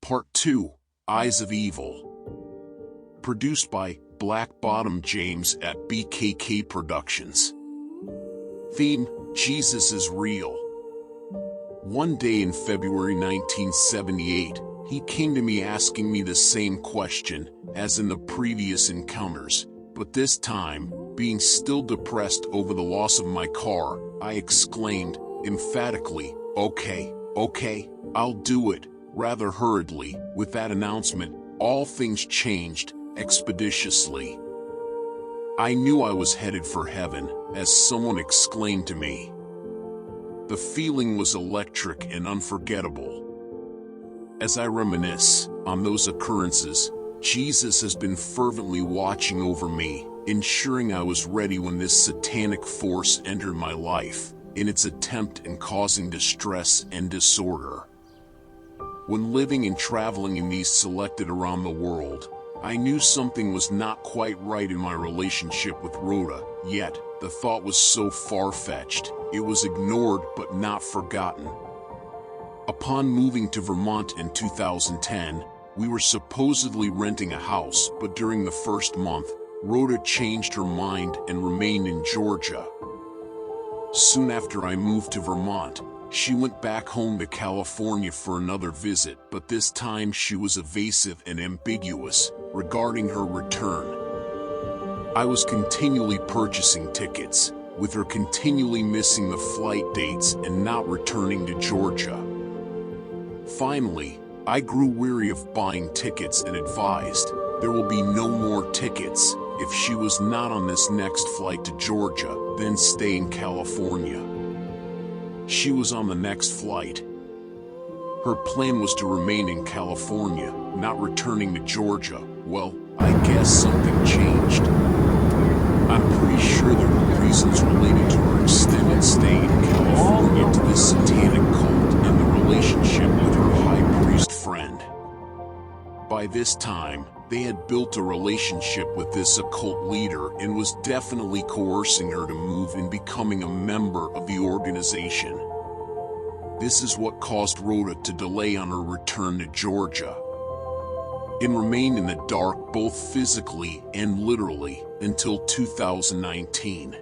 Part 2, Eyes of Evil. Produced by Black Bottom James at BKK Productions. Theme: Jesus is real. One day in February 1978, he came to me asking me the same question as in the previous encounters, but this time, being still depressed over the loss of my car, I exclaimed, emphatically, okay, I'll do it. Rather hurriedly, with that announcement, all things changed expeditiously. I knew I was headed for heaven, as someone exclaimed to me. The feeling was electric and unforgettable. As I reminisce on those occurrences, Jesus has been fervently watching over me, ensuring I was ready when this satanic force entered my life, in its attempt in causing distress and disorder. When living and traveling in these selected around the world, I knew something was not quite right in my relationship with Rhoda, yet the thought was so far-fetched, it was ignored but not forgotten. Upon moving to Vermont in 2010, we were supposedly renting a house, but during the first month, Rhoda changed her mind and remained in Georgia. Soon after I moved to Vermont, she went back home to California for another visit, but this time she was evasive and ambiguous regarding her return. I was continually purchasing tickets, with her continually missing the flight dates and not returning to Georgia. Finally, I grew weary of buying tickets and advised there will be no more tickets if she was not on this next flight to Georgia, then stay in California. She was on the next flight. Her plan was to remain in California, not returning to Georgia. Well, I guess something changed. I'm pretty sure there were reasons related to her extended stay in California to this satanic cult and the relationship with her high priest friend. By this time, they had built a relationship with this occult leader and was definitely coercing her to move and becoming a member of the organization. This is what caused Rhoda to delay on her return to Georgia and remain in the dark both physically and literally until 2019.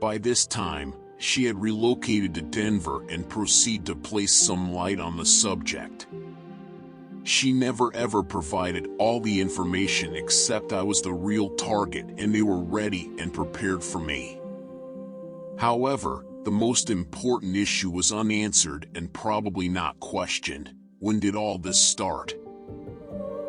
By this time, she had relocated to Denver and proceeded to place some light on the subject. She never ever provided all the information except I was the real target and they were ready and prepared for me. However, the most important issue was unanswered and probably not questioned. When did all this start?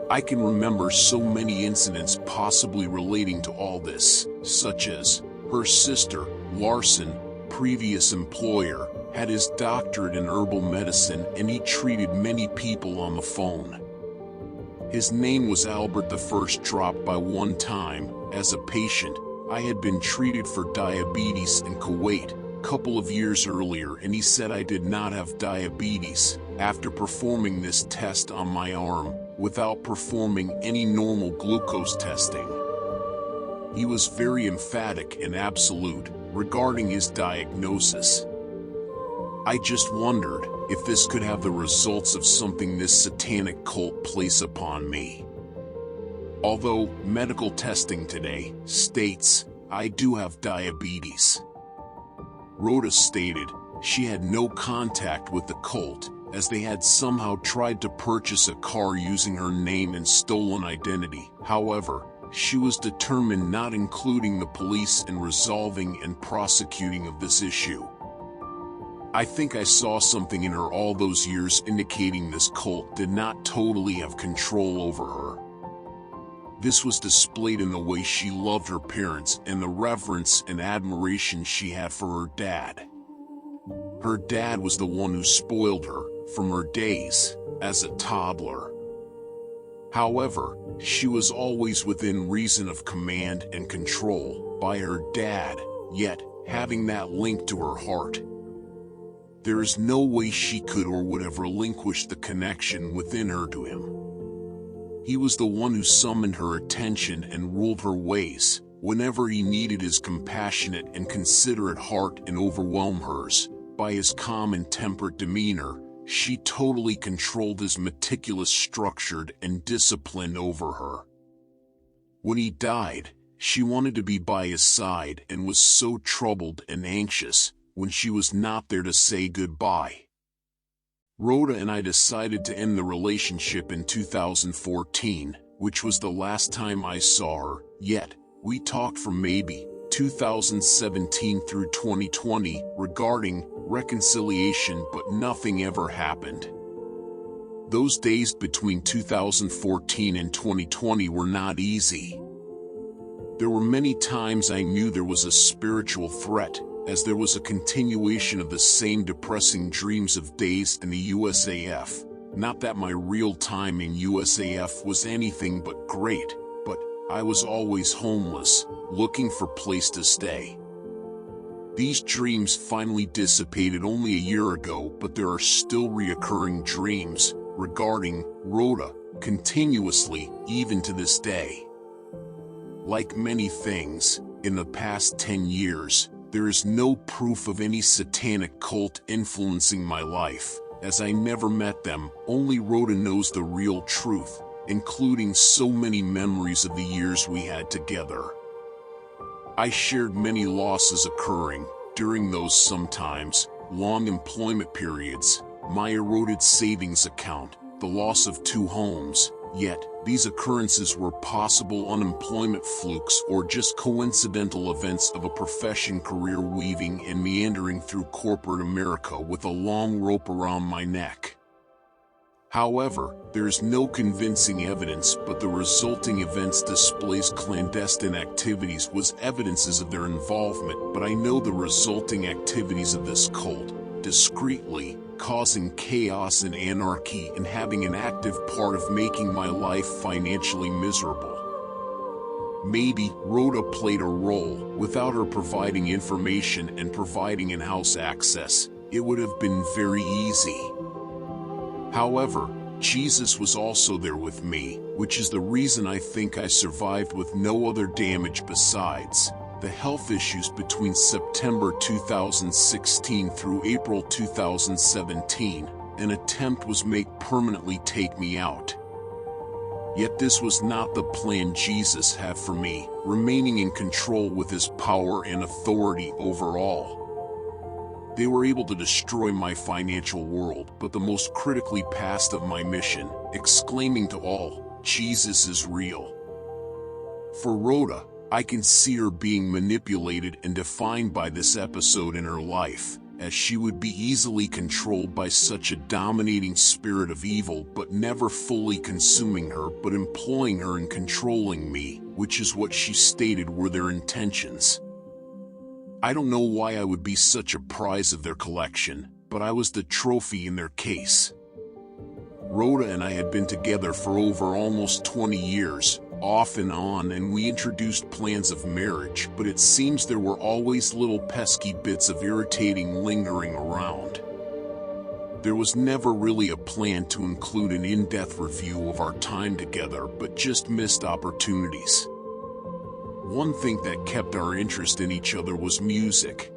I can remember so many incidents possibly relating to all this, such as her sister, Larson, previous employer, had his doctorate in herbal medicine and he treated many people on the phone. His name was Albert. The first dropped by one time, as a patient, I had been treated for diabetes in Kuwait a couple of years earlier and he said I did not have diabetes after performing this test on my arm without performing any normal glucose testing. He was very emphatic and absolute regarding his diagnosis. I just wondered if this could have the results of something this satanic cult place upon me. Although medical testing today states I do have diabetes. Rhoda stated she had no contact with the cult as they had somehow tried to purchase a car using her name and stolen identity. However, she was determined not including the police in resolving and prosecuting of this issue. I think I saw something in her all those years indicating this cult did not totally have control over her. This was displayed in the way she loved her parents and the reverence and admiration she had for her dad. Her dad was the one who spoiled her from her days as a toddler. However, she was always within reason of command and control by her dad, yet having that link to her heart. There is no way she could or would have relinquished the connection within her to him. He was the one who summoned her attention and ruled her ways whenever he needed his compassionate and considerate heart and overwhelm hers by his calm and temperate demeanor, She totally controlled his meticulous structured and discipline over her. When he died, she wanted to be by his side and was so troubled and anxious when she was not there to say goodbye. Rhoda and I decided to end the relationship in 2014, which was the last time I saw her, yet we talked for maybe 2017 through 2020 regarding reconciliation, but nothing ever happened. Those days between 2014 and 2020 were not easy. There were many times I knew there was a spiritual threat, as there was a continuation of the same depressing dreams of days in the USAF. Not that my real time in USAF was anything but great, but I was always homeless, looking for a place to stay. These dreams finally dissipated only a year ago, but there are still reoccurring dreams regarding Rhoda continuously, even to this day. Like many things, in the past 10 years, there is no proof of any satanic cult influencing my life, as I never met them. Only Rhoda knows the real truth, including so many memories of the years we had together. I shared many losses occurring during those sometimes long employment periods, my eroded savings account, the loss of 2 homes, yet these occurrences were possible unemployment flukes or just coincidental events of a profession career weaving and meandering through corporate America with a long rope around my neck. However, there is no convincing evidence, but the resulting events displays clandestine activities was evidences of their involvement, but I know the resulting activities of this cult, discreetly, causing chaos and anarchy and having an active part of making my life financially miserable. Maybe Rhoda played a role. Without her providing information and providing in-house access, it would have been very easy. However, Jesus was also there with me, which is the reason I think I survived with no other damage besides the health issues between September 2016 through April 2017. An attempt was made permanently take me out. Yet this was not the plan Jesus had for me, remaining in control with his power and authority over all. They were able to destroy my financial world, but the most critically past of my mission, exclaiming to all, Jesus is real. For Rhoda, I can see her being manipulated and defined by this episode in her life, as she would be easily controlled by such a dominating spirit of evil, but never fully consuming her, but employing her and controlling me, which is what she stated were their intentions. I don't know why I would be such a prize of their collection, but I was the trophy in their case. Rhoda and I had been together for over almost 20 years, off and on, and we introduced plans of marriage, but it seems there were always little pesky bits of irritating lingering around. There was never really a plan to include an in-depth review of our time together, but just missed opportunities. One thing that kept our interest in each other was music.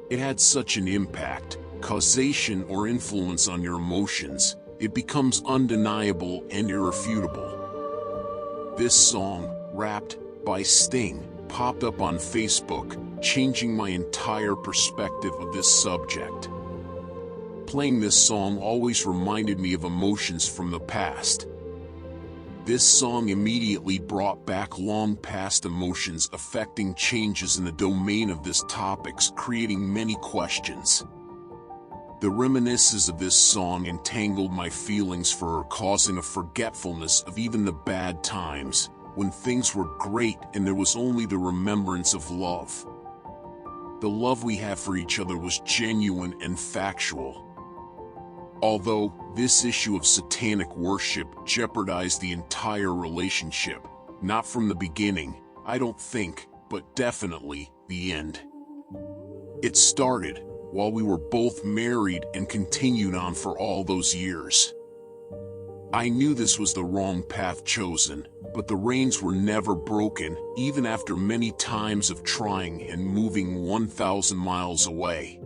It had such an impact, causation or influence on your emotions, it becomes undeniable and irrefutable. This song, Rapped by Sting, popped up on Facebook, changing my entire perspective of this subject. Playing this song always reminded me of emotions from the past. This song immediately brought back long past emotions affecting changes in the domain of this topics, creating many questions. The reminiscences of this song entangled my feelings for her, causing a forgetfulness of even the bad times, when things were great and there was only the remembrance of love. The love we had for each other was genuine and factual. Although, this issue of satanic worship jeopardized the entire relationship, not from the beginning, I don't think, but definitely, the end. It started while we were both married and continued on for all those years. I knew this was the wrong path chosen, but the reins were never broken, even after many times of trying and moving 1,000 miles away.